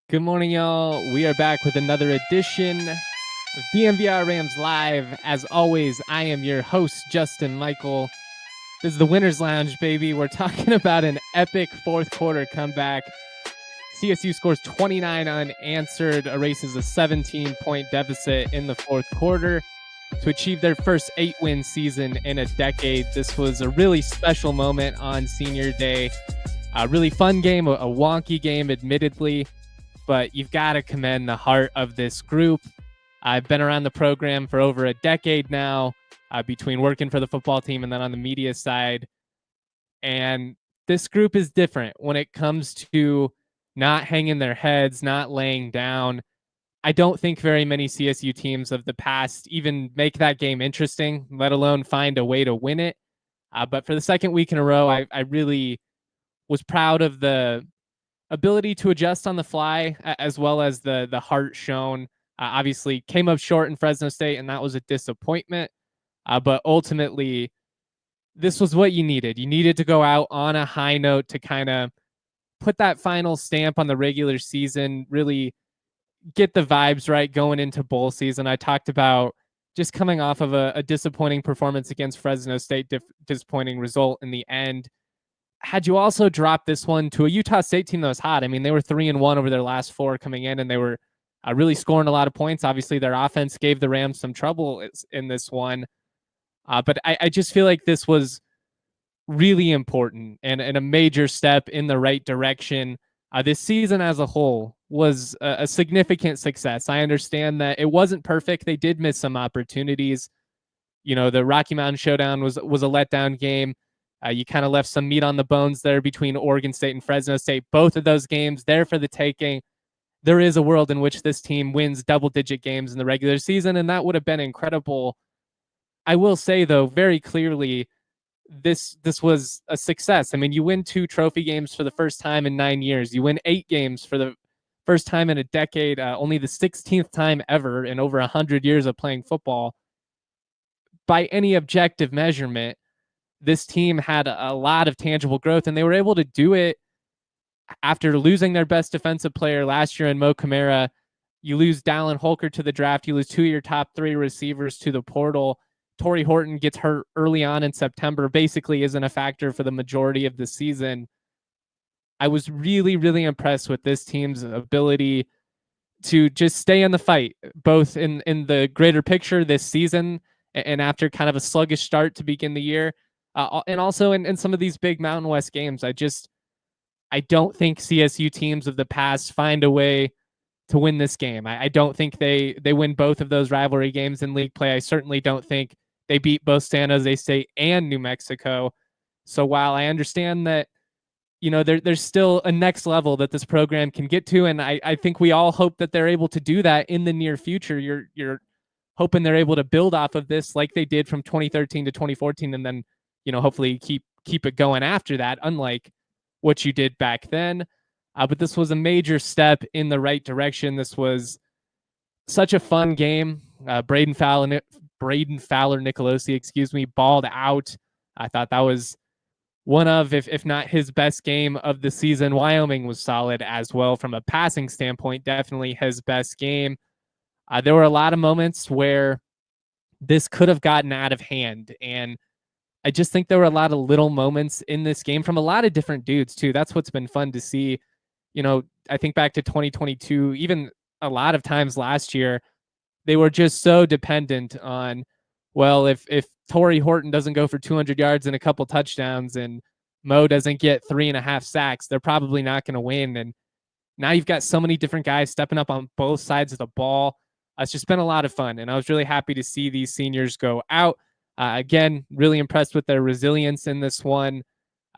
Good morning, y'all. We are back with another edition of DNVR Rams Live. As always, I am your host, Justin Michael. This is the Winners Lounge, baby. We're talking about an epic fourth quarter comeback. CSU scores 29 unanswered, erases a 17-point deficit in the fourth quarter to achieve their first 8-win season in a decade. This was a really special moment on Senior Day. A really fun game, a wonky game, admittedly. But you've got to commend the heart of this group. I've been around the program for over a decade now, between working for the football team and then on the media side. And this group is different when it comes to not hanging their heads, not laying down. I don't think very many CSU teams of the past even make that game interesting, let alone find a way to win it. But for the second week in a row, I really was proud of the ability to adjust on the fly, as well as the heart shown. Obviously came up short in Fresno State, and that was a disappointment. But ultimately, this was what you needed. You needed to go out on a high note to kind of put that final stamp on the regular season, really get the vibes right going into bowl season. I talked about just coming off of a disappointing performance against Fresno State, disappointing result in the end. Had you also dropped this one to a Utah State team that was hot, I mean, they were 3-1 over their last 4 coming in, and they were really scoring a lot of points. Obviously, their offense gave the Rams some trouble in this one. But I just feel like this was really important and a major step in the right direction. This season as a whole was a significant success. I understand that it wasn't perfect. They did miss some opportunities. You know, the Rocky Mountain Showdown was a letdown game. You kind of left some meat on the bones there between Oregon State and Fresno State. Both of those games there for the taking. There is a world in which this team wins double-digit games in the regular season, and that would have been incredible. I will say, though, very clearly, this was a success. I mean, you win 2 trophy games for the first time in 9 years. You win 8 games for the first time in a decade, only the 16th time ever in over 100 years of playing football. By any objective measurement, this team had a lot of tangible growth, and they were able to do it after losing their best defensive player last year in Mo Camara. You lose Dallin Holker to the draft. You lose 2 of your top 3 receivers to the portal. Torrey Horton gets hurt early on in September, basically isn't a factor for the majority of the season. I was really, really impressed with this team's ability to just stay in the fight, both in the greater picture this season and after kind of a sluggish start to begin the year. And also in some of these big Mountain West games. I don't think CSU teams of the past find a way to win this game. I don't think they win both of those rivalry games in league play. I certainly don't think they beat both San Jose State and New Mexico. So while I understand that, you know, there's still a next level that this program can get to, and I think we all hope that they're able to do that in the near future. You're hoping they're able to build off of this like they did from 2013 to 2014, and then, you know, hopefully keep it going after that, unlike what you did back then. But this was a major step in the right direction. This was such a fun game. Brayden Fowler-Nicolosi, balled out. I thought that was one of, if not his best game of the season. Wyoming was solid as well from a passing standpoint, definitely his best game. There were a lot of moments where this could have gotten out of hand, and I just think there were a lot of little moments in this game from a lot of different dudes too. That's what's been fun to see. You know, I think back to 2022, even a lot of times last year, they were just so dependent on, well, if Torrey Horton doesn't go for 200 yards and a couple touchdowns and Mo doesn't get 3.5 sacks, they're probably not going to win. And now you've got so many different guys stepping up on both sides of the ball. It's just been a lot of fun, and I was really happy to see these seniors go out. Again, really impressed with their resilience in this one.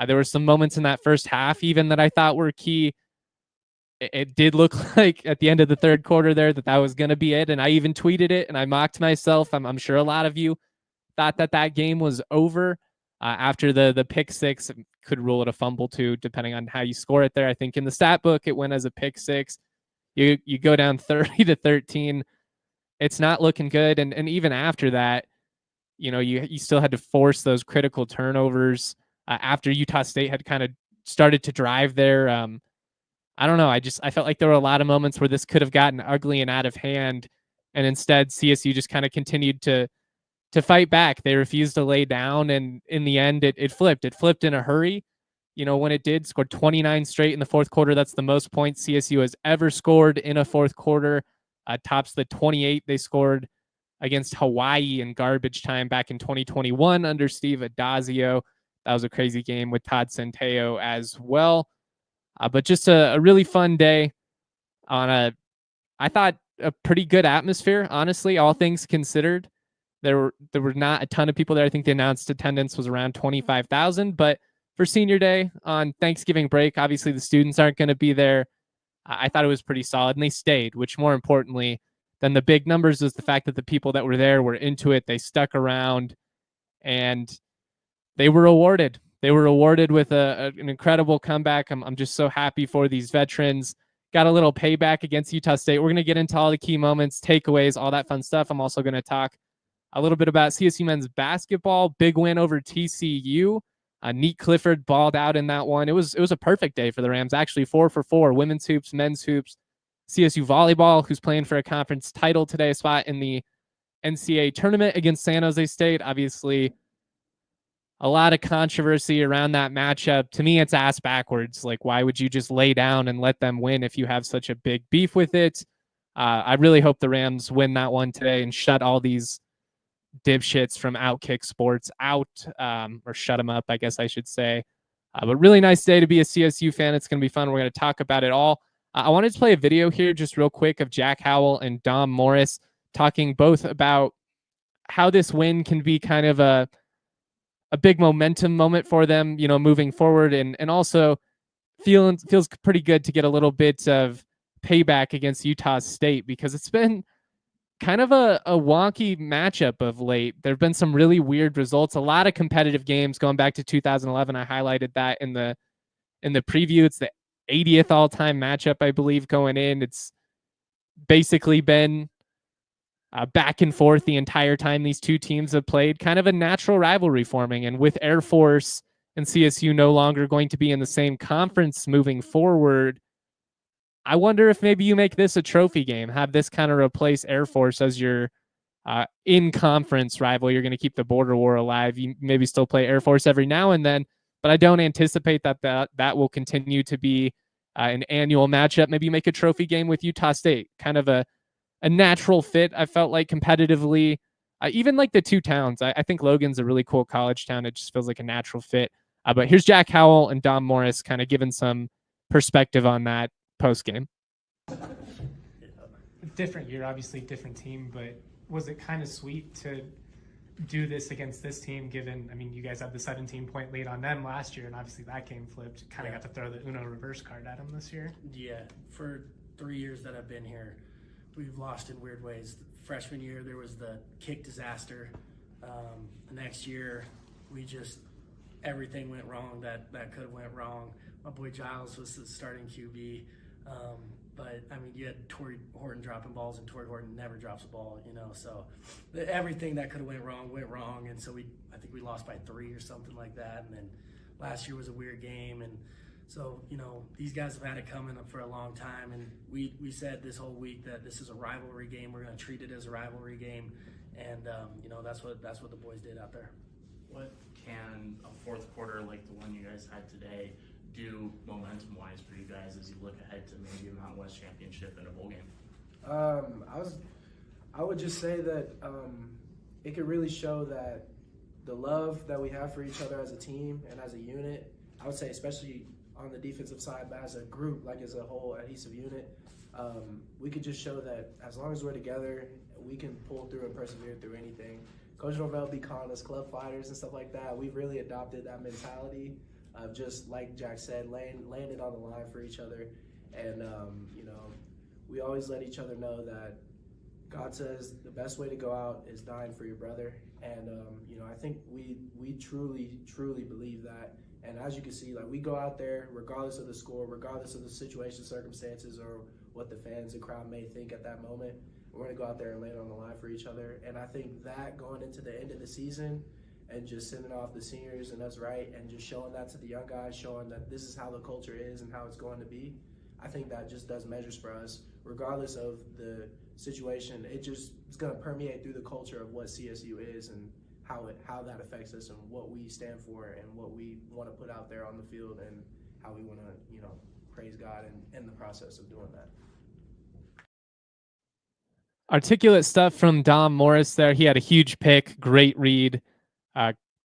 There were some moments in that first half even that I thought were key. it did look like at the end of the third quarter there that was going to be it. And I even tweeted it and I mocked myself. I'm sure a lot of you thought that game was over after the pick six. Could rule it a fumble too, depending on how you score it there. I think in the stat book, it went as a pick six. You go down 30-13. It's not looking good. And even after that, you still had to force those critical turnovers after Utah State had kind of started to drive there. I don't know. I felt like there were a lot of moments where this could have gotten ugly and out of hand. And instead, CSU just kind of continued to fight back. They refused to lay down. And in the end, it flipped. It flipped in a hurry. When it did, scored 29 straight in the fourth quarter. That's the most points CSU has ever scored in a fourth quarter. Tops the 28 they scored against Hawaii in garbage time back in 2021 under Steve Adazio. That was a crazy game with Todd Centeio as well. But just a really fun day on I thought, a pretty good atmosphere, honestly, all things considered. There were not a ton of people there. I think the announced attendance was around 25,000, but for senior day on Thanksgiving break, obviously the students aren't going to be there. I thought it was pretty solid, and they stayed, which more importantly than the big numbers was the fact that the people that were there were into it. They stuck around, and they were rewarded. They were rewarded with an incredible comeback. I'm just so happy for these veterans. Got a little payback against Utah State. We're going to get into all the key moments, takeaways, all that fun stuff. I'm also going to talk a little bit about CSU men's basketball. Big win over TCU. Nique Clifford balled out in that one. It was a perfect day for the Rams. Actually, 4 for 4. Women's hoops, men's hoops. CSU volleyball, who's playing for a conference title today, a spot in the NCAA tournament against San Jose State. Obviously, a lot of controversy around that matchup. To me, it's ass backwards. Like, why would you just lay down and let them win if you have such a big beef with it? I really hope the Rams win that one today and shut all these dipshits from Outkick Sports out, or shut them up, I guess I should say. But really nice day to be a CSU fan. It's going to be fun. We're going to talk about it all. I wanted to play a video here just real quick of Jack Howell and Dom Morris talking both about how this win can be kind of a big momentum moment for them, moving forward, and also feels pretty good to get a little bit of payback against Utah State, because it's been kind of a wonky matchup of late. There have been some really weird results, a lot of competitive games going back to 2011. I highlighted that in the preview. It's the 80th all-time matchup, I believe, going in. It's basically been back and forth the entire time these two teams have played, kind of a natural rivalry forming. And with Air Force and CSU no longer going to be in the same conference moving forward, I wonder if maybe you make this a trophy game, have this kind of replace Air Force as your in-conference rival. You're going to keep the border war alive. You maybe still play Air Force every now and then, but I don't anticipate that will continue to be an annual matchup. Maybe you make a trophy game with Utah State, kind of a natural fit. I felt like competitively, even like the two towns. I think Logan's a really cool college town. It just feels like a natural fit. But here's Jack Howell and Dom Morris kind of giving some perspective on that post game. Different year, obviously different team, but was it kind of sweet to do this against this team, given, you guys had the 17-point lead on them last year, and obviously that game flipped. Kind of got to throw the Uno reverse card at them this year. Yeah, for 3 years that I've been here, we've lost in weird ways. Freshman year, there was the kick disaster. The next year, everything went wrong that could have went wrong. My boy Giles was the starting QB. But you had Torrey Horton dropping balls, and Torrey Horton never drops a ball, so everything that could have went wrong. And so I think we lost by 3 or something like that. And then last year was a weird game. And so, these guys have had it coming up for a long time. And we said this whole week that this is a rivalry game. We're going to treat it as a rivalry game. And, that's what the boys did out there. What can a fourth quarter like the one you guys had today do momentum-wise for you guys as you look ahead to maybe a Mountain West championship and a bowl game? I would just say that it could really show that the love that we have for each other as a team and as a unit, I would say especially on the defensive side, but as a group, like as a whole adhesive unit, we could just show that as long as we're together, we can pull through and persevere through anything. Coach Norvell be calling us club fighters and stuff like that. We've really adopted that mentality of just, like Jack said, laying it on the line for each other. And, we always let each other know that God says the best way to go out is dying for your brother. And, I think we truly, truly believe that. And as you can see, like, we go out there, regardless of the score, regardless of the situation, circumstances, or what the fans and crowd may think at that moment, we're going to go out there and lay it on the line for each other. And I think that going into the end of the season and just sending off the seniors and us right and just showing that to the young guys, showing that this is how the culture is and how it's going to be, I think that just does measures for us. Regardless of the situation, it's going to permeate through the culture of what CSU is and how that affects us and what we stand for and what we want to put out there on the field and how we want to, praise God in the process of doing that. Articulate stuff from Dom Morris there. He had a huge pick, great read.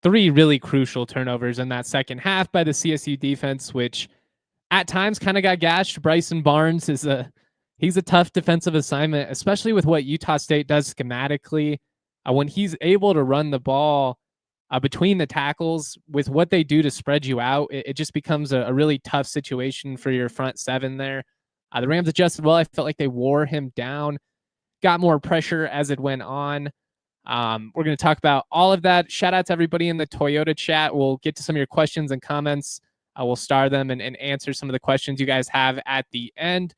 3 really crucial turnovers in that second half by the CSU defense, which at times kind of got gashed. Bryson Barnes he's a tough defensive assignment, especially with what Utah State does schematically. When he's able to run the ball between the tackles with what they do to spread you out, it just becomes a really tough situation for your front seven there. The Rams adjusted well. I felt like they wore him down, got more pressure as it went on. We're going to talk about all of that. Shout out to everybody in the Toyota chat. We'll get to some of your questions and comments. We'll star them and answer some of the questions you guys have at the end.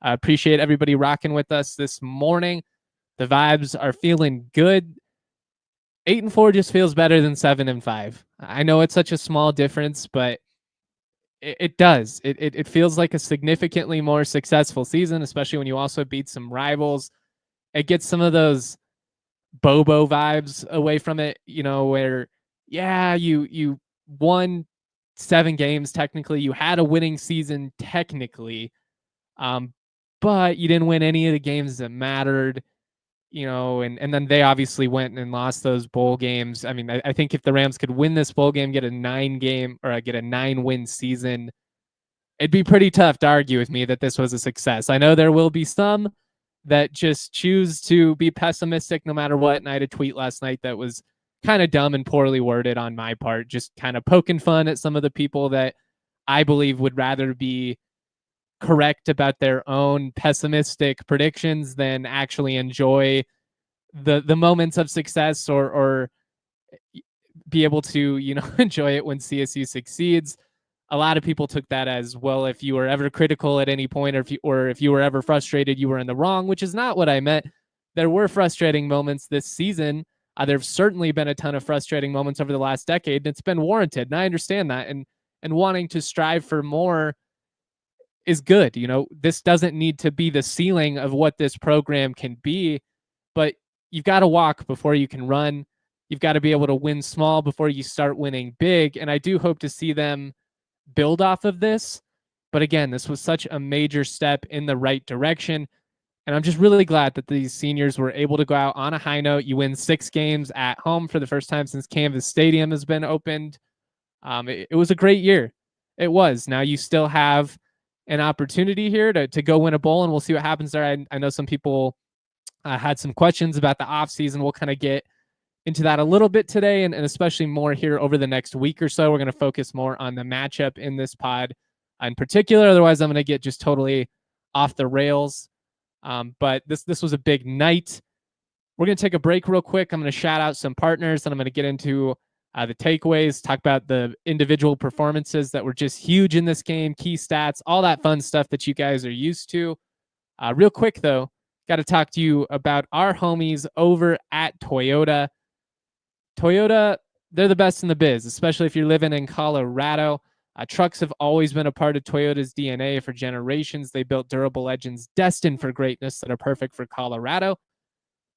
Appreciate everybody rocking with us this morning. The vibes are feeling good. 8-4 just feels better than 7-5. I know it's such a small difference, but it does. It feels like a significantly more successful season, especially when you also beat some rivals. It gets some of those Bobo vibes away from it, where, yeah, you won 7 games technically. You had a winning season technically, but you didn't win any of the games that mattered. And then they obviously went and lost those bowl games. I mean, I think if the Rams could win this bowl game, get a 9-win season, it'd be pretty tough to argue with me that this was a success. I know there will be some that just choose to be pessimistic no matter what. And I had a tweet last night that was kind of dumb and poorly worded on my part, just kind of poking fun at some of the people that I believe would rather be correct about their own pessimistic predictions than actually enjoy the moments of success or be able to enjoy it when CSU succeeds. A lot of people took that as, well, if you were ever critical at any point or if you were ever frustrated, you were in the wrong, which is not what I meant. There were frustrating moments this season. There've certainly been a ton of frustrating moments over the last decade, and it's been warranted, and I understand that, and wanting to strive for more is good. This doesn't need to be the ceiling of what this program can be, but you've got to walk before you can run. You've got to be able to win small before you start winning big. And I do hope to see them build off of this. But again, this was such a major step in the right direction. And I'm just really glad that these seniors were able to go out on a high note. You win 6 games at home for the first time since Canvas Stadium has been opened. It was a great year. It was. Now you still have an opportunity here to go win a bowl, and we'll see what happens there. I know some people had some questions about the offseason. We'll kind of get into that a little bit today, and especially more here over the next week or so. We're going to focus more on the matchup in this pod in particular. Otherwise, I'm going to get just totally off the rails. But this was a big night. We're going to take a break real quick. I'm going to shout out some partners, and I'm going to get into the takeaways, talk about the individual performances that were just huge in this game, key stats, all that fun stuff that you guys are used to. Real quick, though, got to talk to you about our homies over at Toyota. Toyota, they're the best in the biz, especially if you're living in Colorado. Trucks have always been a part of Toyota's DNA for generations. They built durable legends destined for greatness that are perfect for Colorado.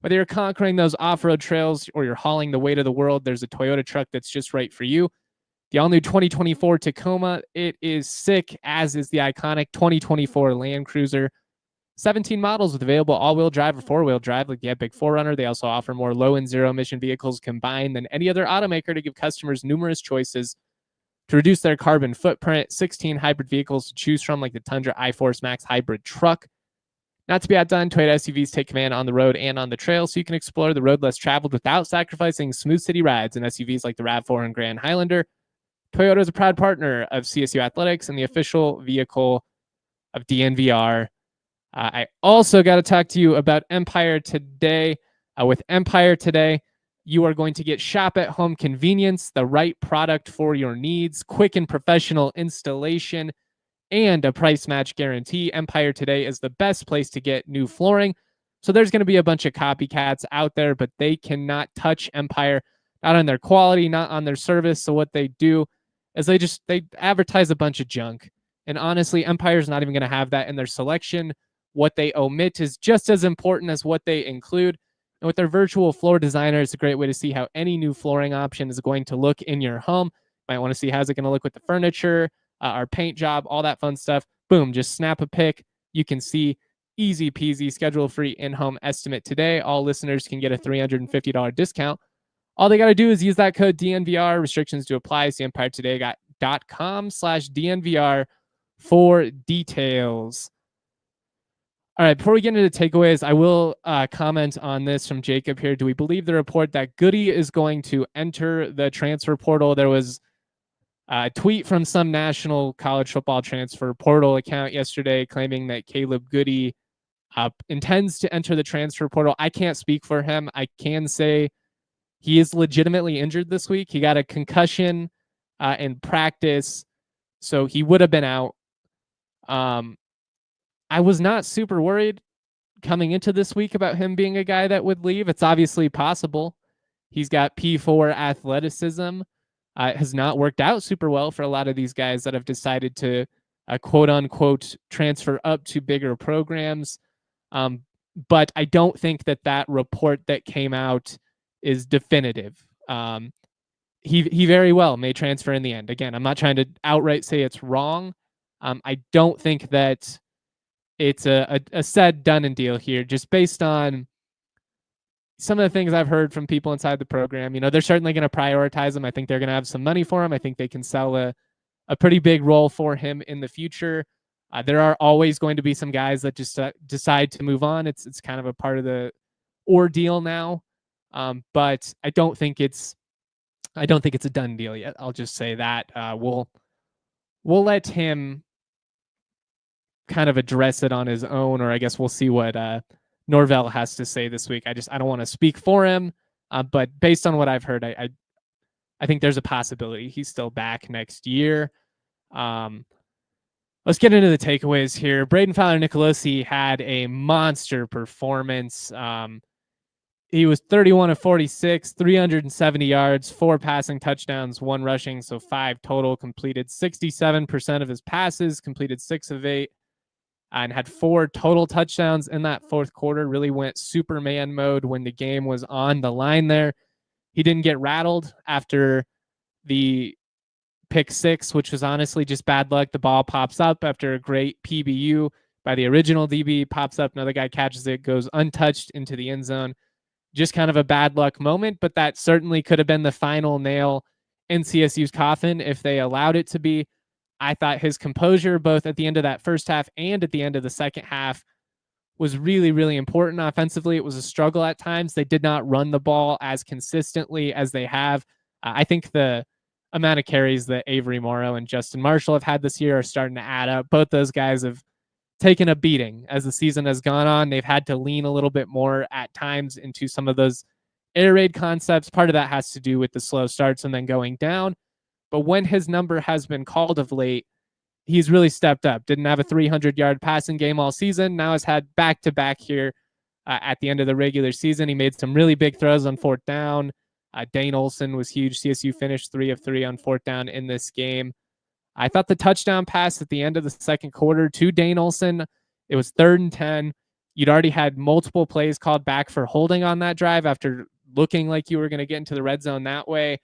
Whether you're conquering those off-road trails or you're hauling the weight of the world, there's a Toyota truck that's just right for you. The all-new 2024 Tacoma, it is sick, as is the iconic 2024 Land Cruiser. 17 models with available all-wheel drive or four-wheel drive like the Epic 4Runner. They also offer more low and zero-emission vehicles combined than any other automaker to give customers numerous choices to reduce their carbon footprint. 16 hybrid vehicles to choose from like the Tundra iForce Max hybrid truck. Not to be outdone, Toyota SUVs take command on the road and on the trail, so you can explore the road less traveled without sacrificing smooth city rides in SUVs like the RAV4 and Grand Highlander. Toyota is a proud partner of CSU Athletics and the official vehicle of DNVR. I also got to talk to you about Empire Today. With Empire Today, you are going to get shop at home convenience, the right product for your needs, quick and professional installation, and a price match guarantee. Empire Today is the best place to get new flooring. So there's going to be a bunch of copycats out there, but they cannot touch Empire, not on their quality, not on their service. So what they do is they advertise a bunch of junk. And honestly, Empire's not even going to have that in their selection. What they omit is just as important as what they include. And with their virtual floor designer, it's a great way to see how any new flooring option is going to look in your home. You might want to see how's it going to look with the furniture, our paint job, all that fun stuff. Boom, just snap a pic. You can see easy peasy, schedule free in-home estimate today. All listeners can get a $350 discount. All they got to do is use that code DNVR. Restrictions to apply. See EmpireToday.com/DNVR for details. All right, before we get into the takeaways, I will comment on this from Jacob here. Do we believe the report that Goody is going to enter the transfer portal? There was a tweet from some national college football transfer portal account yesterday claiming that Caleb Goody intends to enter the transfer portal. I can't speak for him. I can say he is legitimately injured this week. He got a concussion in practice, so he would have been out. I was not super worried coming into this week about him being a guy that would leave. It's obviously possible. He's got P4 athleticism. It has not worked out super well for a lot of these guys that have decided to quote unquote transfer up to bigger programs. But I don't think that report that came out is definitive. He very well may transfer in the end. Again, I'm not trying to outright say it's wrong. I don't think that it's a said, done, and deal here, just based on some of the things I've heard from people inside the program. You know, they're certainly going to prioritize him. I think they're going to have some money for him. I think they can sell a pretty big role for him in the future. There are always going to be some guys that just decide to move on. It's kind of a part of the ordeal now. But I don't think it's a done deal yet. I'll just say that. We'll let him kind of address it on his own, or I guess we'll see what Norvell has to say this week. I don't want to speak for him, but based on what I've heard, I think there's a possibility he's still back next year. Let's get into the takeaways here. Brayden Fowler-Nicolosi had a monster performance. He was 31 of 46, 370 yards, 4 passing touchdowns, 1 rushing, so 5 total. Completed 67% of his passes, completed 6 of 8. And had 4 total touchdowns in that fourth quarter. Really went Superman mode when the game was on the line there. He didn't get rattled after the pick 6, which was honestly just bad luck. The ball pops up after a great PBU by the original DB, pops up, another guy catches it, goes untouched into the end zone. Just kind of a bad luck moment, but that certainly could have been the final nail in CSU's coffin if they allowed it to be. I thought his composure, both at the end of that first half and at the end of the second half, was really, really important offensively. It was a struggle at times. They did not run the ball as consistently as they have. I think the amount of carries that Avery Morrow and Justin Marshall have had this year are starting to add up. Both those guys have taken a beating as the season has gone on. They've had to lean a little bit more at times into some of those air raid concepts. Part of that has to do with the slow starts and then going down. But when his number has been called of late, he's really stepped up. Didn't have a 300-yard passing game all season. Now has had back-to-back here at the end of the regular season. He made some really big throws on 4th down. Dane Olson was huge. CSU finished 3 of 3 on 4th down in this game. I thought the touchdown pass at the end of the second quarter to Dane Olson, it was 3rd and 10. You'd already had multiple plays called back for holding on that drive after looking like you were going to get into the red zone that way.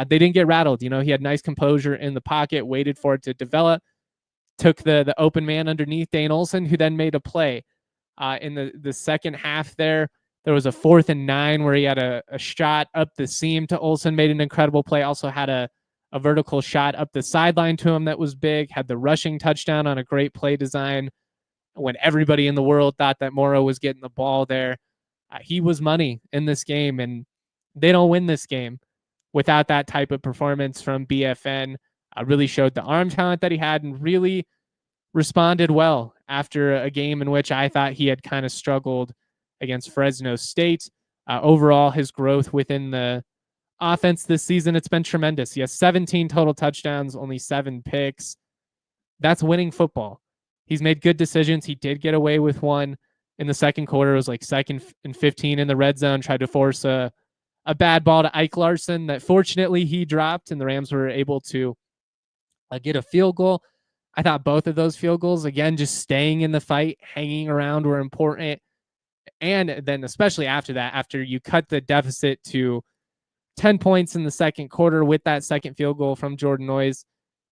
They didn't get rattled. You know, he had nice composure in the pocket, waited for it to develop, took the open man underneath Dane Olson, who then made a play. In the second half there was a 4th and 9 where he had a shot up the seam to Olson, made an incredible play, also had a vertical shot up the sideline to him that was big, had the rushing touchdown on a great play design when everybody in the world thought that Morrow was getting the ball there. He was money in this game, and they don't win this game without that type of performance from BFN. Really showed the arm talent that he had and really responded well after a game in which I thought he had kind of struggled against Fresno State. Overall, his growth within the offense this season, it's been tremendous. He has 17 total touchdowns, only 7 picks. That's winning football. He's made good decisions. He did get away with one in the second quarter. It was like 2nd and 15 in the red zone, tried to force a bad ball to Ike Larson that fortunately he dropped, and the Rams were able to get a field goal. I thought both of those field goals, again, just staying in the fight, hanging around, were important. And then especially after that, after you cut the deficit to 10 points in the second quarter with that second field goal from Jordan Noyes,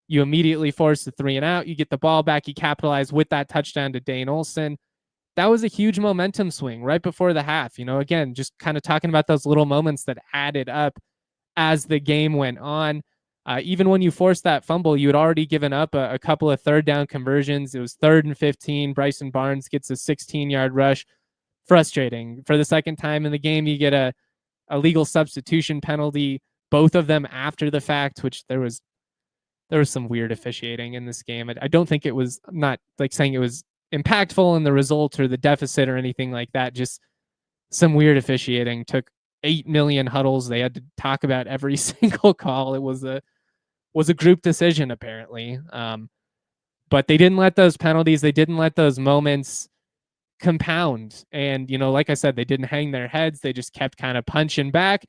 you immediately force the 3 and out. You get the ball back. You capitalize with that touchdown to Dane Olson. That was a huge momentum swing right before the half. Again, just kind of talking about those little moments that added up as the game went on. Even when you forced that fumble, you had already given up a couple of third down conversions. It was 3rd and 15. Bryson Barnes gets a 16-yard rush. Frustrating. For the second time in the game, you get a legal substitution penalty, both of them after the fact, which there was some weird officiating in this game. I don't think it was, not like saying it was impactful in the result or the deficit or anything like that. Just some weird officiating. Took 8 million huddles. They had to talk about every single call. It was a group decision apparently. But they didn't let those penalties, they didn't let those moments compound. And, like I said, they didn't hang their heads. They just kept kind of punching back.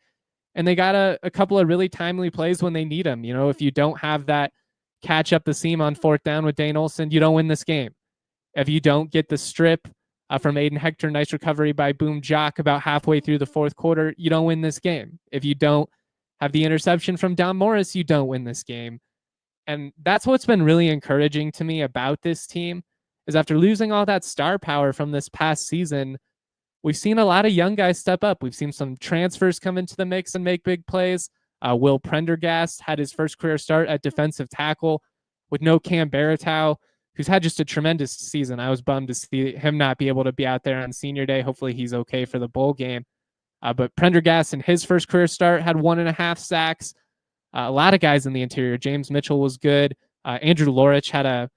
And they got a couple of really timely plays when they need them. If you don't have that catch up the seam on 4th down with Dane Olson, you don't win this game. If you don't get the strip from Aiden Hector, nice recovery by Boom Jock about halfway through the 4th quarter, you don't win this game. If you don't have the interception from Don Morris, you don't win this game. And that's what's been really encouraging to me about this team, is after losing all that star power from this past season, we've seen a lot of young guys step up. We've seen some transfers come into the mix and make big plays. Will Prendergast had his first career start at defensive tackle with no Cam Baratow, who's had just a tremendous season. I was bummed to see him not be able to be out there on senior day. Hopefully he's okay for the bowl game. But Prendergast in his first career start had 1.5 sacks. A lot of guys in the interior. James Mitchell was good. Andrew Lorich had a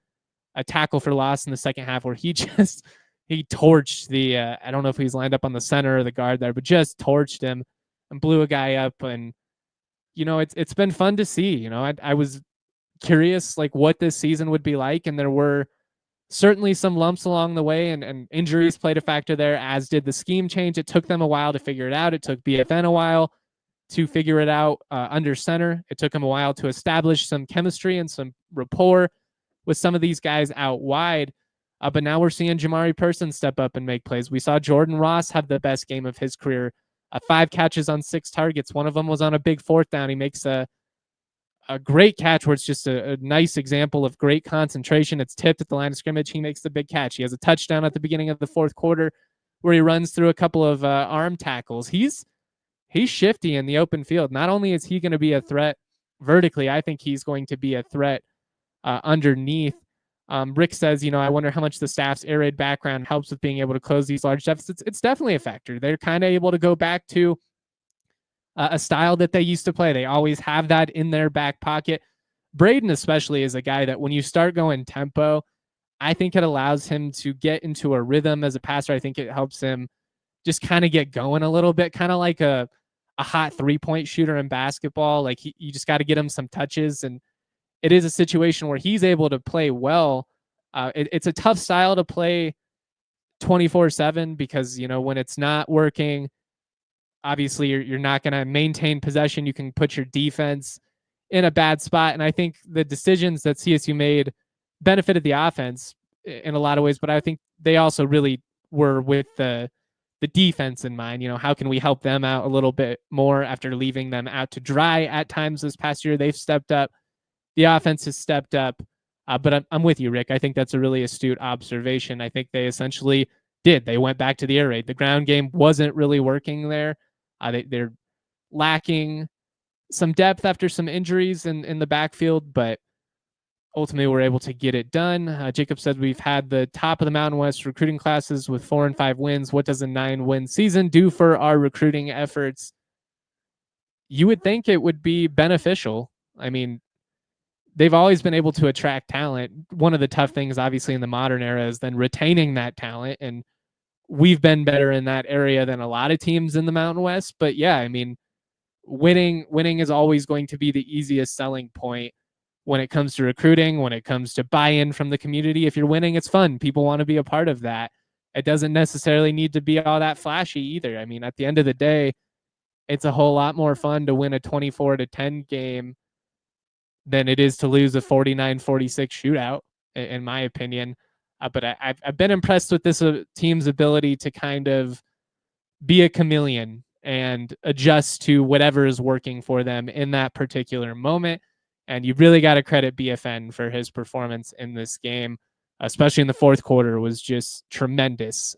tackle for loss in the second half where he torched the, I don't know if he's lined up on the center or the guard there, but just torched him and blew a guy up. And, it's been fun to see. I was curious like what this season would be like. And there were certainly some lumps along the way, and injuries played a factor there, as did the scheme change. It took them a while to figure it out. It took BFN a while to figure it out under center. It took them a while to establish some chemistry and some rapport with some of these guys out wide. But now we're seeing Jamari Person step up and make plays. We saw Jordan Ross have the best game of his career. 5 catches on 6 targets. One of them was on a big 4th down. He makes a great catch where it's just a nice example of great concentration. It's tipped at the line of scrimmage. He makes the big catch. He has a touchdown at the beginning of the 4th quarter where he runs through a couple of arm tackles. He's shifty in the open field. Not only is he going to be a threat vertically, I think he's going to be a threat underneath. Rick says, I wonder how much the staff's air raid background helps with being able to close these large deficits. It's definitely a factor. They're kind of able to go back to a style that they used to play. They always have that in their back pocket. Brayden especially is a guy that when you start going tempo, I think it allows him to get into a rhythm as a passer. I think it helps him just kind of get going a little bit, kind of like a hot 3-point shooter in basketball. Like you just got to get him some touches, and it is a situation where he's able to play well. It's a tough style to play 24/7 because, when it's not working, obviously you're not going to maintain possession. You can put your defense in a bad spot. And I think the decisions that CSU made benefited the offense in a lot of ways, but I think they also really were with the defense in mind. How can we help them out a little bit more after leaving them out to dry at times this past year? They've stepped up. The offense has stepped up. But I'm with you, Rick. I think that's a really astute observation. I think they essentially did. They went back to the air raid. The ground game wasn't really working there. They're lacking some depth after some injuries in the backfield, but ultimately we're able to get it done. Jacob said we've had the top of the Mountain West recruiting classes with 4 and 5 wins. What does a 9-win season do for our recruiting efforts? You would think it would be beneficial. I mean, they've always been able to attract talent. One of the tough things, obviously, in the modern era is then retaining that talent. And we've been better in that area than a lot of teams in the Mountain West. But yeah, I mean, winning is always going to be the easiest selling point when it comes to recruiting, when it comes to buy-in from the community. If you're winning, it's fun. People want to be a part of that. It doesn't necessarily need to be all that flashy either. I mean, at the end of the day, it's a whole lot more fun to win a 24-10 game than it is to lose a 49-46 shootout, in my opinion. But I've been impressed with this team's ability to kind of be a chameleon and adjust to whatever is working for them in that particular moment. And you really got to credit BFN for his performance in this game, especially in the fourth quarter, was just tremendous.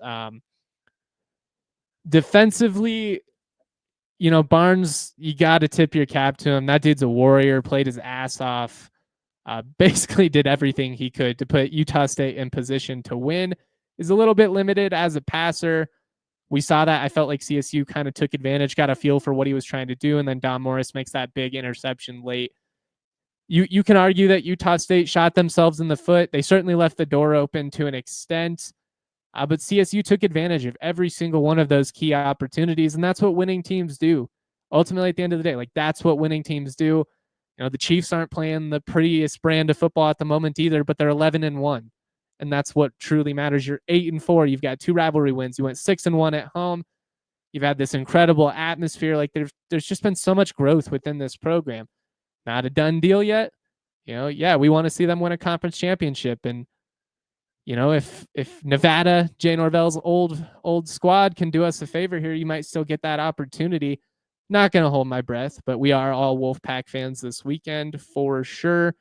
Defensively, Barnes, you got to tip your cap to him. That dude's a warrior, played his ass off, basically did everything he could to put Utah State in position to win. Is a little bit limited as a passer. We saw that. I felt like CSU kind of took advantage, got a feel for what he was trying to do, and then Don Morris makes that big interception late. You can argue that Utah State shot themselves in the foot. They certainly left the door open to an extent, but CSU took advantage of every single one of those key opportunities, and that's what winning teams do. Ultimately, at the end of the day, that's what winning teams do. The Chiefs aren't playing the prettiest brand of football at the moment either, but they're 11-1. And that's what truly matters. You're 8-4. You've got 2 rivalry wins. You went 6-1 at home. You've had this incredible atmosphere. There's just been so much growth within this program. Not a done deal yet. Yeah, we want to see them win a conference championship. And if Nevada, Jay Norvell's old squad, can do us a favor here, you might still get that opportunity. Not going to hold my breath, but we are all Wolfpack fans this weekend for sure.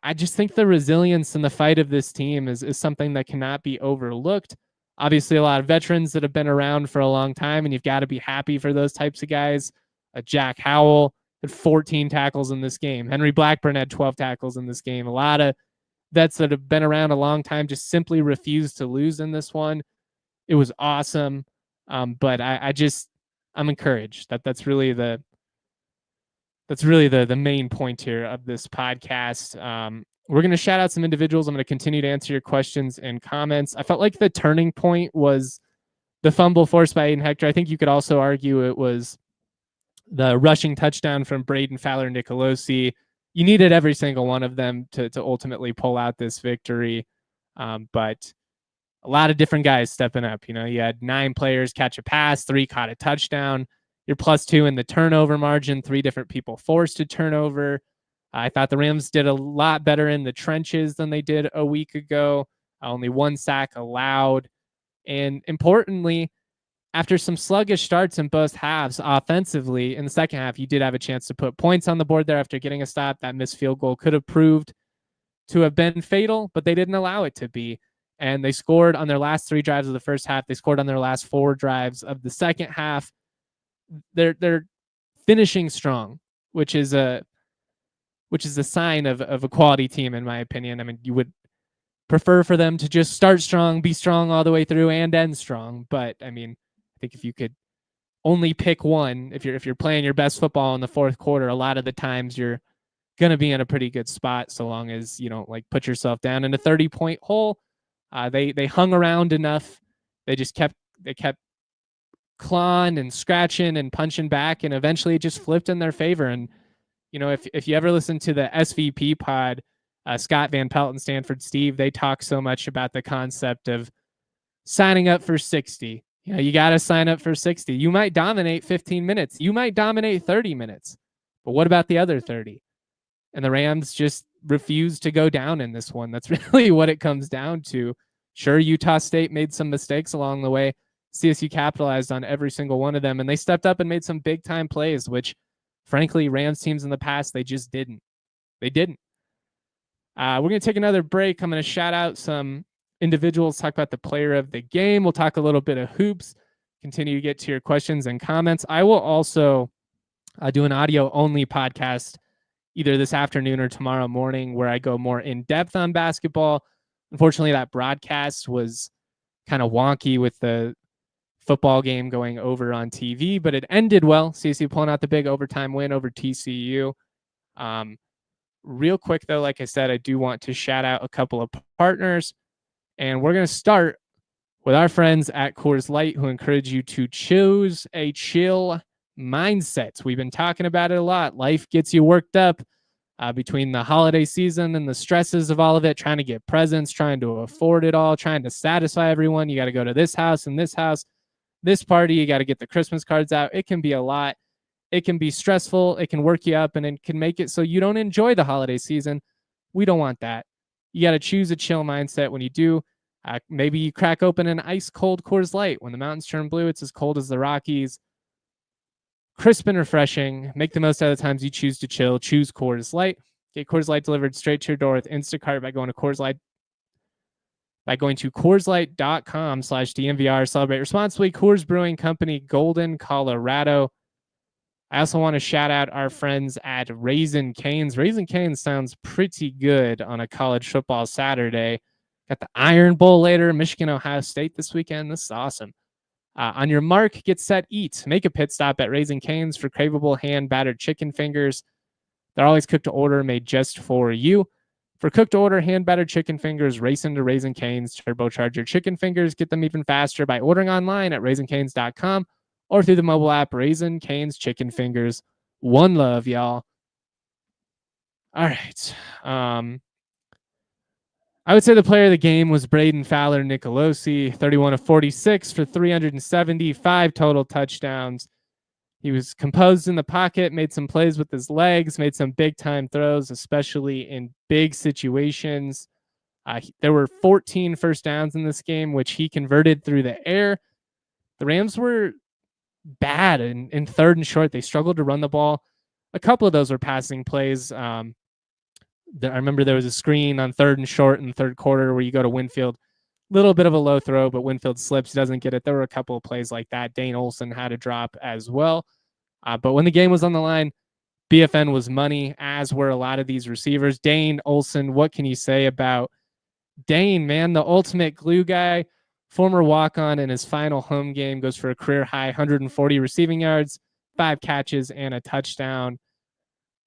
I just think the resilience and the fight of this team is something that cannot be overlooked. Obviously, a lot of veterans that have been around for a long time, and you've got to be happy for those types of guys. Jack Howell had 14 tackles in this game. Henry Blackburn had 12 tackles in this game. A lot of vets that have been around a long time just simply refused to lose in this one. It was awesome. But I'm encouraged. That's really the main point here of this podcast. We're going to shout out some individuals. I'm going to continue to answer your questions and comments. I felt like the turning point was the fumble forced by Aiden Hector. I think you could also argue it was the rushing touchdown from Brayden Fowler-Nicolosi. You needed every single one of them to ultimately pull out this victory. But a lot of different guys stepping up. You had 9 players catch a pass, 3 caught a touchdown. You're +2 in the turnover margin, 3 different people forced to turnover. I thought the Rams did a lot better in the trenches than they did a week ago. Only 1 sack allowed. And importantly, after some sluggish starts in both halves offensively, in the second half, you did have a chance to put points on the board there after getting a stop. That missed field goal could have proved to have been fatal, but they didn't allow it to be. And they scored on their last 3 drives of the first half. They scored on their last 4 drives of the second half. They're finishing strong, which is a sign of a quality team, in my opinion. I mean, you would prefer for them to just start strong, be strong all the way through, and end strong. But I mean, I think if you could only pick one, if you're playing your best football in the fourth quarter, a lot of the times you're gonna be in a pretty good spot, so long as you don't put yourself down in a 30-point hole. They hung around enough. They kept clawing and scratching and punching back, and eventually it just flipped in their favor. And if you ever listen to the SVP pod, Scott Van Pelt and Stanford Steve, they talk so much about the concept of signing up for 60. You got to sign up for 60. You might dominate 15 minutes. You might dominate 30 minutes. But what about the other 30? And the Rams just refused to go down in this one. That's really what it comes down to. Sure, Utah State made some mistakes along the way. CSU capitalized on every single one of them, and they stepped up and made some big-time plays, which, frankly, Rams teams in the past, they just didn't. They didn't. We're going to take another break. I'm going to shout out some individuals, talk about the player of the game. We'll talk a little bit of hoops, continue to get to your questions and comments. I will also do an audio-only podcast either this afternoon or tomorrow morning where I go more in-depth on basketball. Unfortunately, that broadcast was kind of wonky with the football game going over on TV, but it ended well. CSU pulling out the big overtime win over TCU. Real quick, though, like I said, I do want to shout out a couple of partners. And we're going to start with our friends at Coors Light, who encourage you to choose a chill mindset. We've been talking about it a lot. Life gets you worked up between the holiday season and the stresses of all of it, trying to get presents, trying to afford it all, trying to satisfy everyone. You got to go to this house and this house, this party. You got to get the Christmas cards out. It can be a lot. It can be stressful. It can work you up, and it can make it so you don't enjoy the holiday season. We don't want that. You got to choose a chill mindset when you do. Maybe you crack open an ice cold Coors Light. When the mountains turn blue, it's as cold as the Rockies. Crisp and refreshing. Make the most out of the times you choose to chill. Choose Coors Light. Get Coors Light delivered straight to your door with Instacart by going to CoorsLight.com/DNVR. Celebrate responsibly. Coors Brewing Company, Golden, Colorado. I also want to shout out our friends at Raising Cane's. Raising Cane's sounds pretty good on a college football Saturday. Got the Iron Bowl later, Michigan, Ohio State this weekend. This is awesome. On your mark, get set, eat. Make a pit stop at Raising Cane's for craveable hand-battered chicken fingers. They're always cooked to order, made just for you. For cooked to order hand-battered chicken fingers, race into Raising Cane's. Turbocharge your chicken fingers. Get them even faster by ordering online at raisingcanes.com or through the mobile app. Raising Cane's Chicken Fingers. One love, y'all. All right. I would say the player of the game was Brayden Fowler-Nicolosi, 31 of 46 for 375 total touchdowns. He was composed in the pocket, made some plays with his legs, made some big-time throws, especially in big situations. There were 14 first downs in this game, which he converted through the air. The Rams were bad in third and short. They struggled to run the ball. A couple of those were passing plays. I remember there was a screen on third and short in the third quarter where you go to Winfield. Little bit of a low throw, but Winfield slips, doesn't get it. There were a couple of plays like that. Dane Olsen had a drop as well. But when the game was on the line, BFN was money, as were a lot of these receivers. Dane Olsen, what can you say about Dane, man? The ultimate glue guy. Former walk-on in his final home game, goes for a career-high 140 receiving yards, 5 catches, and a touchdown.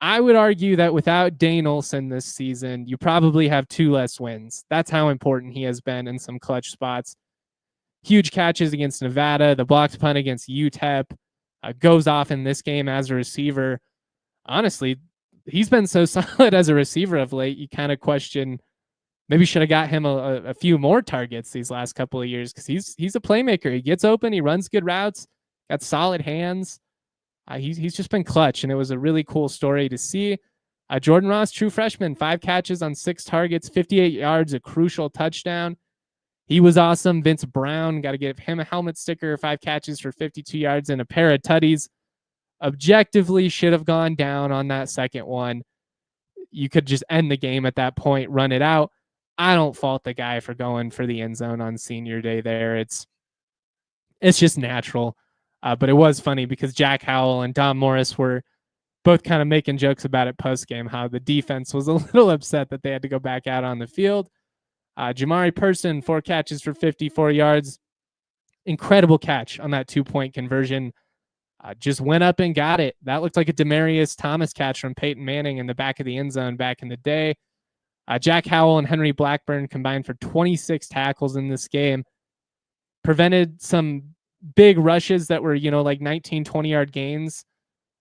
I would argue that without Dane Olsen this season, you probably have 2 less wins. That's how important he has been in some clutch spots. Huge catches against Nevada, the blocked punt against UTEP, goes off in this game as a receiver. Honestly, he's been so solid as a receiver of late, you kind of question, maybe should have got him a few more targets these last couple of years, because he's a playmaker. He gets open, he runs good routes, got solid hands. He's just been clutch, and it was a really cool story to see. Jordan Ross, true freshman, 5 catches on 6 targets, 58 yards, a crucial touchdown. He was awesome. Vince Brown, got to give him a helmet sticker, 5 catches for 52 yards and a pair of tutties. Objectively should have gone down on that second one. You could just end the game at that point, run it out. I don't fault the guy for going for the end zone on senior day there. It's just natural. But it was funny because Jack Howell and Dom Morris were both kind of making jokes about it post-game, how the defense was a little upset that they had to go back out on the field. Jamari Person, 4 catches for 54 yards. Incredible catch on that 2-point conversion. Just went up and got it. That looked like a Demarius Thomas catch from Peyton Manning in the back of the end zone back in the day. Jack Howell and Henry Blackburn combined for 26 tackles in this game. Prevented some big rushes that were, like 19, 20-yard gains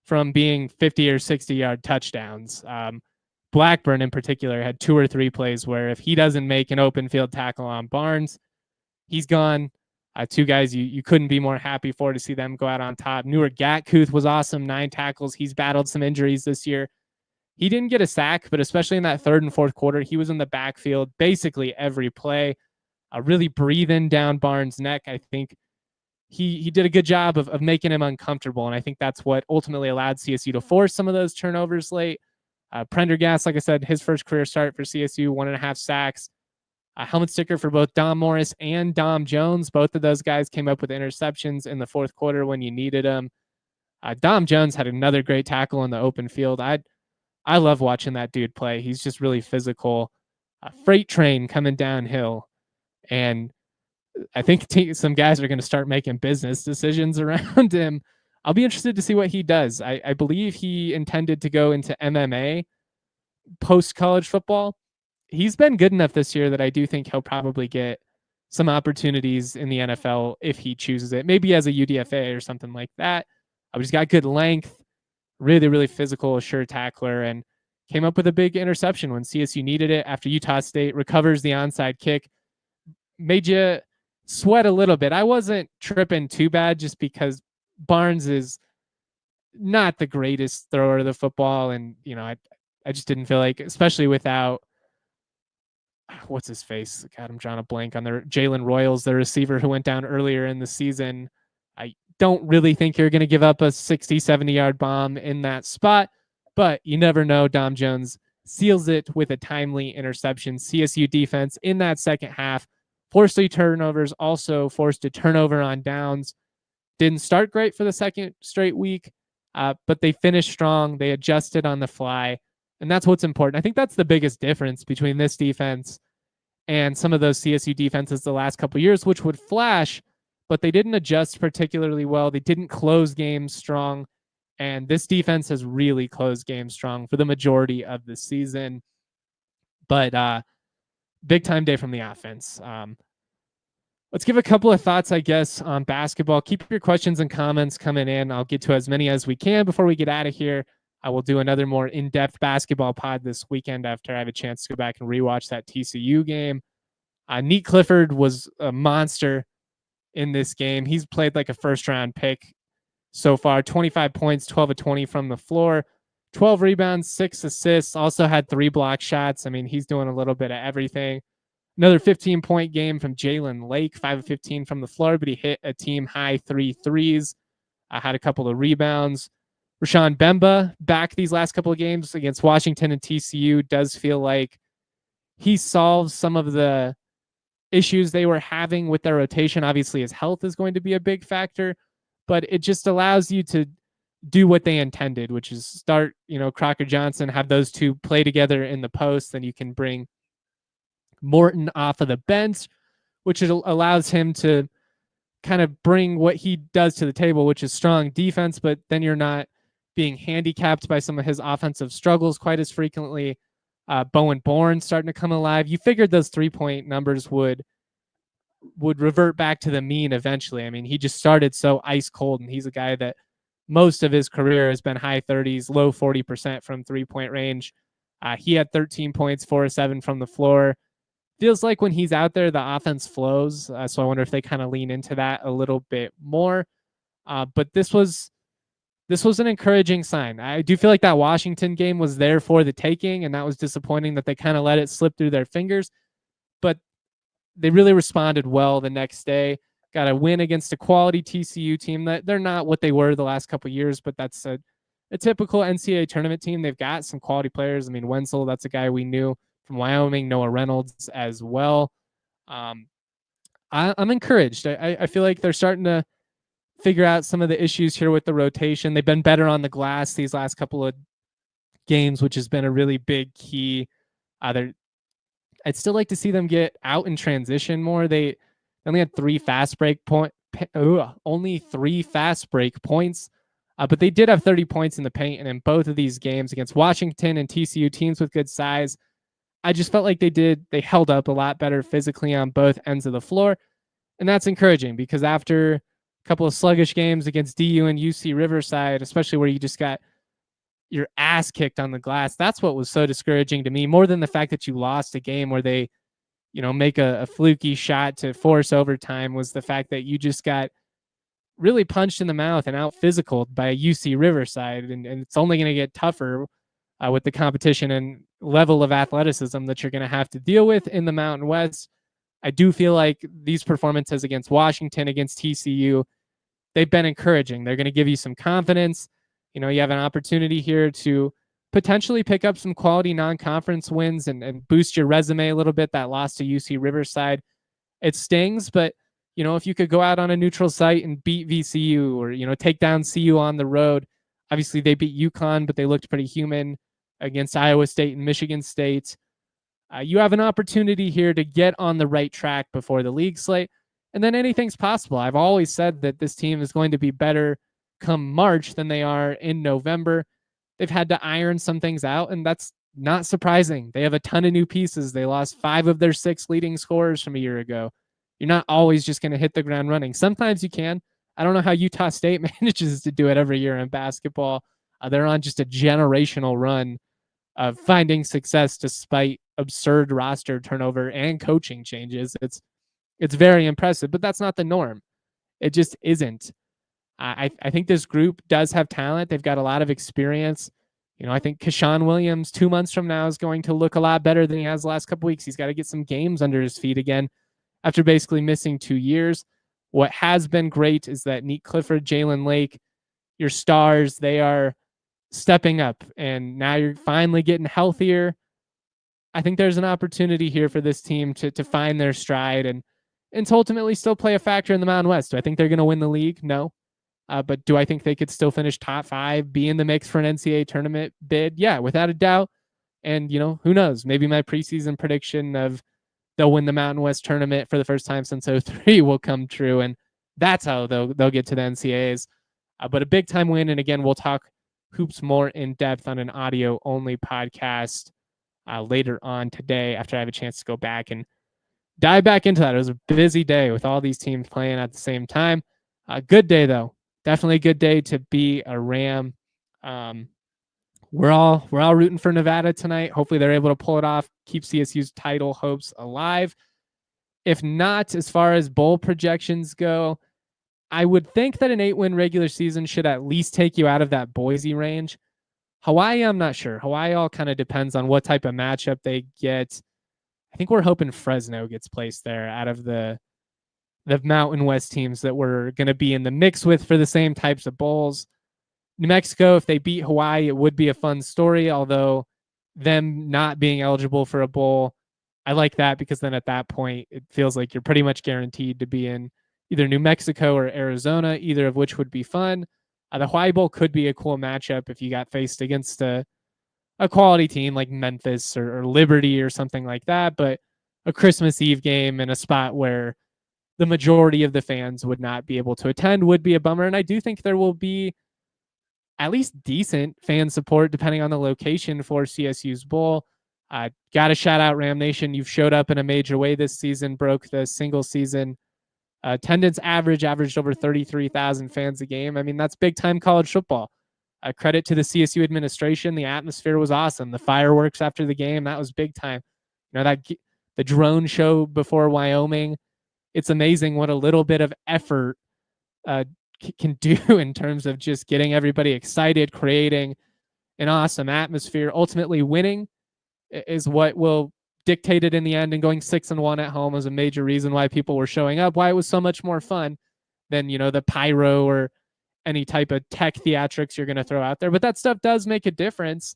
from being 50 or 60-yard touchdowns. Blackburn in particular had 2 or 3 plays where if he doesn't make an open field tackle on Barnes, he's gone. 2 guys you couldn't be more happy for to see them go out on top. Newark Gatkuth was awesome, 9 tackles. He's battled some injuries this year. He didn't get a sack, but especially in that third and fourth quarter, he was in the backfield basically every play, really breathing down Barnes' neck. I think he did a good job of making him uncomfortable, and I think that's what ultimately allowed CSU to force some of those turnovers late. Prendergast, like I said, his first career start for CSU, 1.5 sacks. A helmet sticker for both Dom Morris and Dom Jones. Both of those guys came up with interceptions in the fourth quarter when you needed them. Dom Jones had another great tackle in the open field. I love watching that dude play. He's just really physical. A freight train coming downhill. And I think some guys are going to start making business decisions around him. I'll be interested to see what he does. I believe he intended to go into MMA, post-college football, he's been good enough this year that I do think he'll probably get some opportunities in the NFL if he chooses it, maybe as a UDFA or something like that. He's got good length, really, really physical, sure tackler, and came up with a big interception when CSU needed it after Utah State recovers the onside kick. Made you sweat a little bit. I wasn't tripping too bad just because Barnes is not the greatest thrower of the football. And, I just didn't feel like, especially without, what's his face? God, I'm drawing a blank on their Jalen Royals, the receiver who went down earlier in the season. I don't really think you're going to give up a 60, 70-yard bomb in that spot, but you never know. Dom Jones seals it with a timely interception. CSU defense in that second half forced 3 turnovers, also forced a turnover on downs. Didn't start great for the second straight week, but they finished strong. They adjusted on the fly, and that's what's important. I think that's the biggest difference between this defense and some of those CSU defenses the last couple of years, which would flash, but they didn't adjust particularly well. They didn't close games strong, and this defense has really closed games strong for the majority of the season. But big time day from the offense. Let's give a couple of thoughts, I guess, on basketball. Keep your questions and comments coming in. I'll get to as many as we can before we get out of here. I will do another more in-depth basketball pod this weekend after I have a chance to go back and rewatch that TCU game. Nique Clifford was a monster in this game. He's played like a first-round pick so far. 25 points, 12 of 20 from the floor, 12 rebounds, 6 assists, also had 3 block shots. I mean, he's doing a little bit of everything. Another 15-point game from Jalen Lake, 5 of 15 from the floor, but he hit a team-high 3 threes. Had a couple of rebounds. Rashawn Bemba back these last couple of games against Washington and TCU. Does feel like he solves some of the issues they were having with their rotation. Obviously, his health is going to be a big factor, but it just allows you to do what they intended, which is start, Crocker Johnson, have those two play together in the post. Then you can bring Morton off of the bench, which allows him to kind of bring what he does to the table, which is strong defense, but then you're not being handicapped by some of his offensive struggles quite as frequently. Bowen Bourne starting to come alive. You figured those 3-point numbers would revert back to the mean eventually. I mean, he just started so ice cold, and he's a guy that most of his career has been high 30s, low 40% from 3-point range. He had 13 points, 4 of 7 from the floor. Feels like when he's out there, the offense flows. So I wonder if they kind of lean into that a little bit more. But this was an encouraging sign. I do feel like that Washington game was there for the taking, and that was disappointing that they kind of let it slip through their fingers. But they really responded well the next day. Got a win against a quality TCU team that they're not what they were the last couple of years, but that's a typical NCAA tournament team. They've got some quality players. I mean, Wenzel, that's a guy we knew from Wyoming, Noah Reynolds as well. I'm encouraged. I feel like they're starting to figure out some of the issues here with the rotation. They've been better on the glass these last couple of games, which has been a really big key. I'd still like to see them get out in transition more. They only had 3 fast break points, but they did have 30 points in the paint. And in both of these games against Washington and TCU, teams with good size, I just felt like they held up a lot better physically on both ends of the floor. And that's encouraging because after a couple of sluggish games against DU and UC Riverside, especially where you just got your ass kicked on the glass, that's what was so discouraging to me, more than the fact that you lost a game where they, make a fluky shot to force overtime, was the fact that you just got really punched in the mouth and out physicaled by UC Riverside. And it's only going to get tougher with the competition and level of athleticism that you're going to have to deal with in the Mountain West. I do feel like these performances against Washington, against TCU, they've been encouraging. They're going to give you some confidence. You have an opportunity here to potentially pick up some quality non-conference wins and boost your resume a little bit. That loss to UC Riverside, it stings, but if you could go out on a neutral site and beat VCU or, take down CU on the road. Obviously they beat UConn, but they looked pretty human against Iowa State and Michigan State. You have an opportunity here to get on the right track before the league slate, and then anything's possible. I've always said that this team is going to be better come March than they are in November. They've had to iron some things out, and that's not surprising. They have a ton of new pieces. They lost 5 of their 6 leading scorers from a year ago. You're not always just going to hit the ground running. Sometimes you can. I don't know how Utah State manages to do it every year in basketball. They're on just a generational run of finding success despite absurd roster turnover and coaching changes. It's very impressive, but that's not the norm. It just isn't. I think this group does have talent. They've got a lot of experience. I think Keshawn Williams 2 months from now is going to look a lot better than he has the last couple weeks. He's got to get some games under his feet again after basically missing 2 years. What has been great is that Nique Clifford, Jalen Lake, your stars, they are stepping up, and now you're finally getting healthier. I think there's an opportunity here for this team to find their stride and to ultimately still play a factor in the Mountain West. Do I think they're going to win the league? No. But do I think they could still finish top 5, be in the mix for an NCAA tournament bid? Yeah, without a doubt. And, who knows? Maybe my preseason prediction of they'll win the Mountain West tournament for the first time since 2003 will come true. And that's how they'll get to the NCAAs. But a big time win. And again, we'll talk hoops more in depth on an audio only podcast later on today after I have a chance to go back and dive back into that. It was a busy day with all these teams playing at the same time. Good day, though. Definitely a good day to be a Ram. We're all rooting for Nevada tonight. Hopefully they're able to pull it off, keep CSU's title hopes alive. If not, as far as bowl projections go, I would think that an 8-win regular season should at least take you out of that Boise range. Hawaii, I'm not sure. Hawaii all kind of depends on what type of matchup they get. I think we're hoping Fresno gets placed there out of the Mountain West teams that we're going to be in the mix with for the same types of bowls. New Mexico, if they beat Hawaii, it would be a fun story, although them not being eligible for a bowl, I like that because then at that point, it feels like you're pretty much guaranteed to be in either New Mexico or Arizona, either of which would be fun. The Hawaii Bowl could be a cool matchup if you got faced against a quality team like Memphis or Liberty or something like that, but a Christmas Eve game in a spot where the majority of the fans would not be able to attend would be a bummer. And I do think there will be at least decent fan support depending on the location for CSU's bowl. Got to shout out Ram Nation. You've showed up in a major way this season, broke the single season attendance averaged over 33,000 fans a game. I mean, that's big time college football. Credit to the CSU administration. The atmosphere was awesome. The fireworks after the game, that was big time. The drone show before Wyoming, it's amazing what a little bit of effort can do in terms of just getting everybody excited, creating an awesome atmosphere. Ultimately, winning is what will dictate it in the end, and going 6-1 at home is a major reason why people were showing up, why it was so much more fun than, the pyro or any type of tech theatrics you're going to throw out there. But that stuff does make a difference,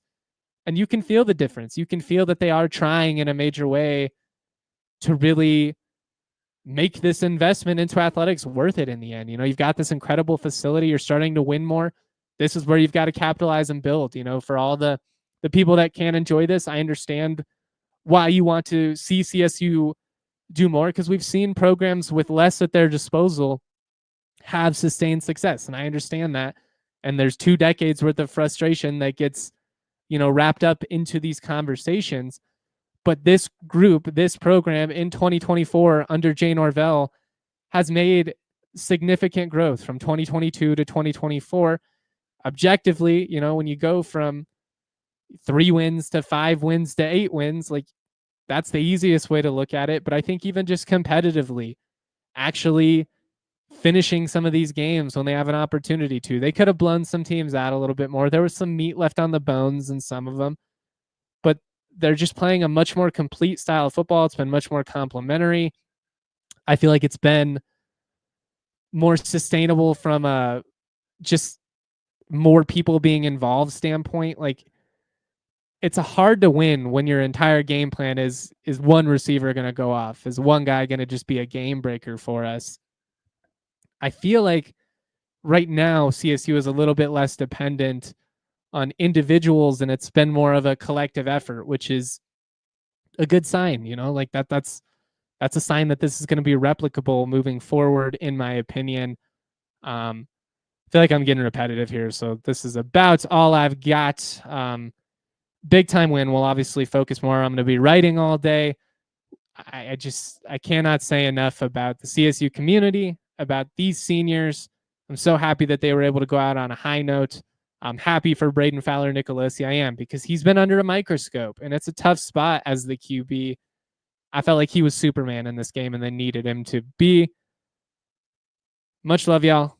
and you can feel the difference. You can feel that they are trying in a major way to really make this investment into athletics worth it in the end. You've got this incredible facility. You're starting to win more. This is where you've got to capitalize and build. For all the people that can enjoy this, I understand why you want to see CSU do more, because we've seen programs with less at their disposal have sustained success. And I understand that. And there's 2 decades worth of frustration that gets, wrapped up into these conversations. But this group, this program in 2024 under Jay Norvell has made significant growth from 2022 to 2024. Objectively, when you go from 3 wins to 5 wins to 8 wins, like, that's the easiest way to look at it. But I think even just competitively, actually finishing some of these games when they have an opportunity to, they could have blown some teams out a little bit more. There was some meat left on the bones in some of them, but they're just playing a much more complete style of football. It's been much more complementary. I feel like it's been more sustainable from a just more people being involved standpoint. Like, it's a hard to win when your entire game plan is one receiver going to go off? Is one guy going to just be a game breaker for us? I feel like right now CSU is a little bit less dependent on individuals, and it's been more of a collective effort, which is a good sign. Like that's a sign that this is going to be replicable moving forward, in my opinion. I feel like I'm getting repetitive here, so this is about all I've got. big time win. We'll obviously focus more. I'm going to be writing all day. I cannot say enough about the CSU community, about these seniors. I'm so happy that they were able to go out on a high note. I'm happy for Brayden Fowler-Nicolosi. I am, because he's been under a microscope, and it's a tough spot as the QB. I felt like he was Superman in this game, and they needed him to be. Much love, y'all.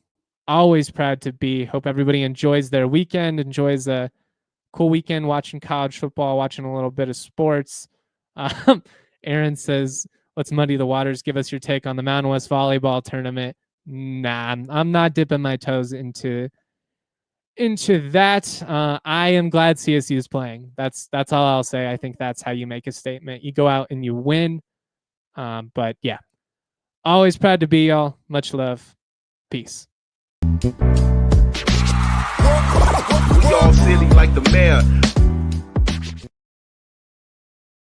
Always proud to be. Hope everybody enjoys their weekend, enjoys a cool weekend watching college football, watching a little bit of sports. Aaron says, let's muddy the waters. Give us your take on the Mountain West volleyball tournament. Nah, I'm not dipping my toes into that. I am glad CSU is playing. That's all I'll say. I think that's how you make a statement. You go out and you win. But yeah, always proud to be, y'all. Much love. Peace. We all silly like the mayor.